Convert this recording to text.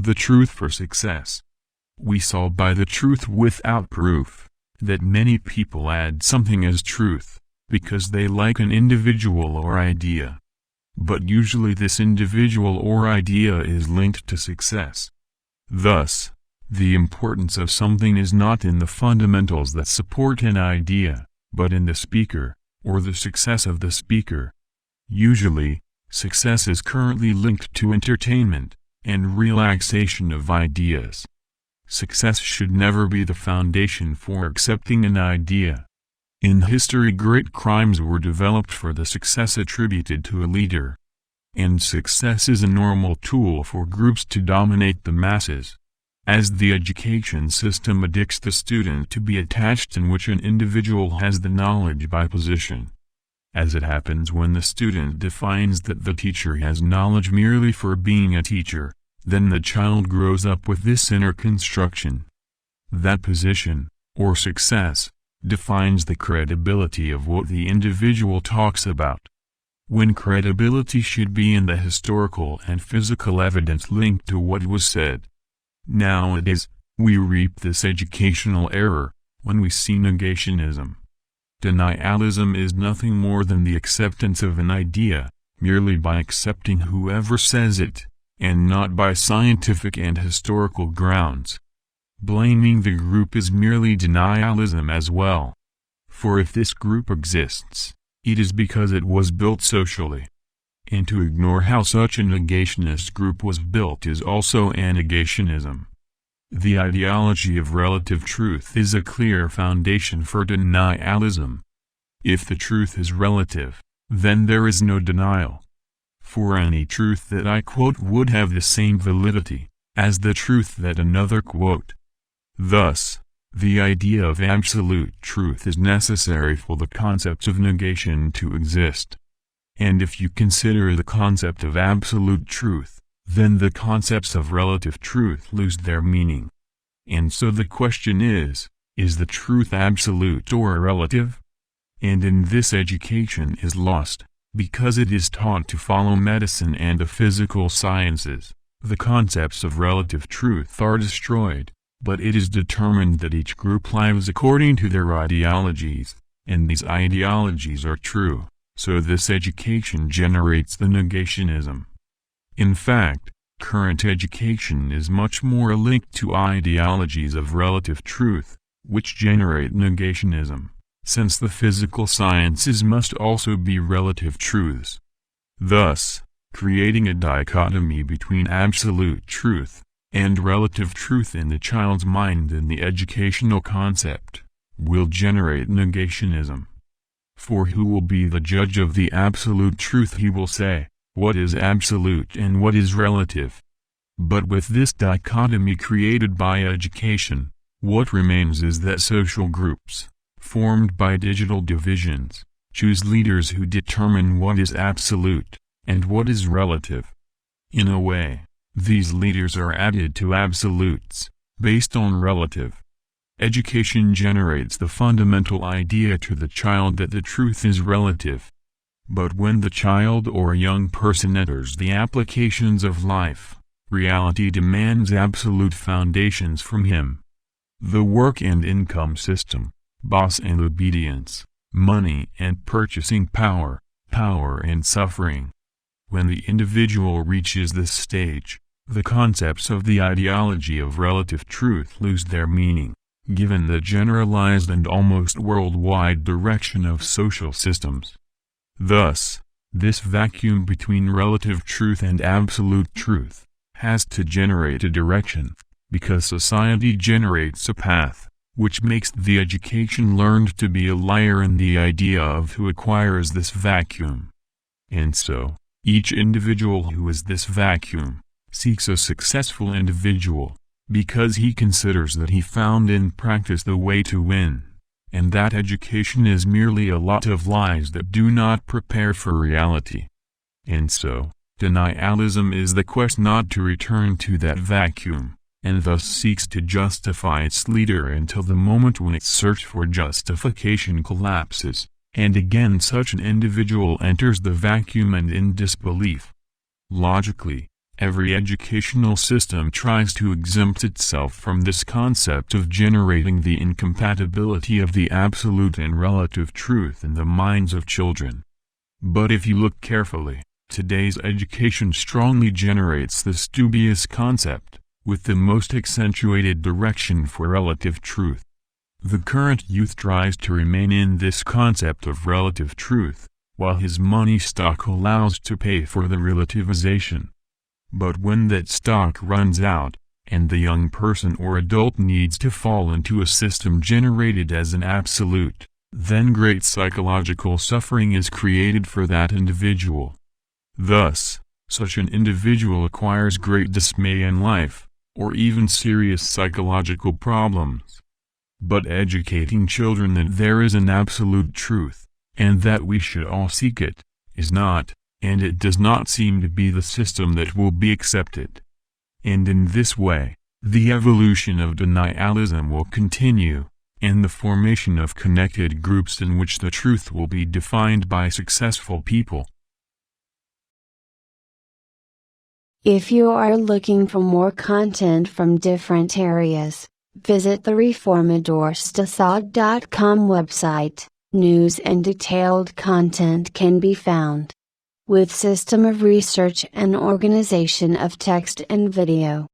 The truth for success. We saw by the truth without proof, that many people add something as truth, because they like an individual or idea. But usually this individual or idea is linked to success. Thus, the importance of something is not in the fundamentals that support an idea, but in the speaker, or the success of the speaker. Usually, success is currently linked to entertainment, and relaxation of ideas. Success should never be the foundation for accepting an idea. In history, great crimes were developed for the success attributed to a leader. And success is a normal tool for groups to dominate the masses. As the education system addicts the student to be attached in which an individual has the knowledge by position. As it happens when the student defines that the teacher has knowledge merely for being a teacher, then the child grows up with this inner construction. That position, or success, defines the credibility of what the individual talks about. When credibility should be in the historical and physical evidence linked to what was said. Nowadays, we reap this educational error, when we see negationism. Denialism is nothing more than the acceptance of an idea, merely by accepting whoever says it, and not by scientific and historical grounds. Blaming the group is merely denialism as well. For if this group exists, it is because it was built socially. And to ignore how such a negationist group was built is also negationism. The ideology of relative truth is a clear foundation for denialism. If the truth is relative, then there is no denial. For any truth that I quote would have the same validity as the truth that another quote. Thus, the idea of absolute truth is necessary for the concept of negation to exist. And if you consider the concept of absolute truth, then the concepts of relative truth lose their meaning. And so the question is the truth absolute or relative? And in this education is lost, because it is taught to follow medicine and the physical sciences. The concepts of relative truth are destroyed, but it is determined that each group lives according to their ideologies, and these ideologies are true, so this education generates the negationism. In fact, current education is much more linked to ideologies of relative truth, which generate negationism, since the physical sciences must also be relative truths. Thus, creating a dichotomy between absolute truth and relative truth in the child's mind in the educational concept will generate negationism. For who will be the judge of the absolute truth? He will say, what is absolute and what is relative? But with this dichotomy created by education, what remains is that social groups, formed by digital divisions, choose leaders who determine what is absolute and what is relative. In a way, these leaders are added to absolutes, based on relative. Education generates the fundamental idea to the child that the truth is relative. But when the child or young person enters the applications of life, reality demands absolute foundations from him. The work and income system, boss and obedience, money and purchasing power, power and suffering. When the individual reaches this stage, the concepts of the ideology of relative truth lose their meaning, given the generalized and almost worldwide direction of social systems. Thus, this vacuum between relative truth and absolute truth has to generate a direction, because society generates a path, which makes the education learned to be a liar in the idea of who acquires this vacuum. And so, each individual who is this vacuum, seeks a successful individual, because he considers that he found in practice the way to win, and that education is merely a lot of lies that do not prepare for reality. And so, denialism is the quest not to return to that vacuum, and thus seeks to justify its leader until the moment when its search for justification collapses, and again such an individual enters the vacuum and in disbelief. Logically, Every educational system tries to exempt itself from this concept of generating the incompatibility of the absolute and relative truth in the minds of children. But if you look carefully, today's education strongly generates this dubious concept, with the most accentuated direction for relative truth. The current youth tries to remain in this concept of relative truth, while his money stock allows to pay for the relativization. But when that stock runs out, and the young person or adult needs to fall into a system generated as an absolute, then great psychological suffering is created for that individual. Thus, such an individual acquires great dismay in life, or even serious psychological problems. But educating children that there is an absolute truth, and that we should all seek it, is not, and it does not seem to be the system that will be accepted. And in this way, the evolution of denialism will continue, and the formation of connected groups in which the truth will be defined by successful people. If you are looking for more content from different areas, visit the reformadorstacad.com website. News and detailed content can be found with system of research and organization of text and video.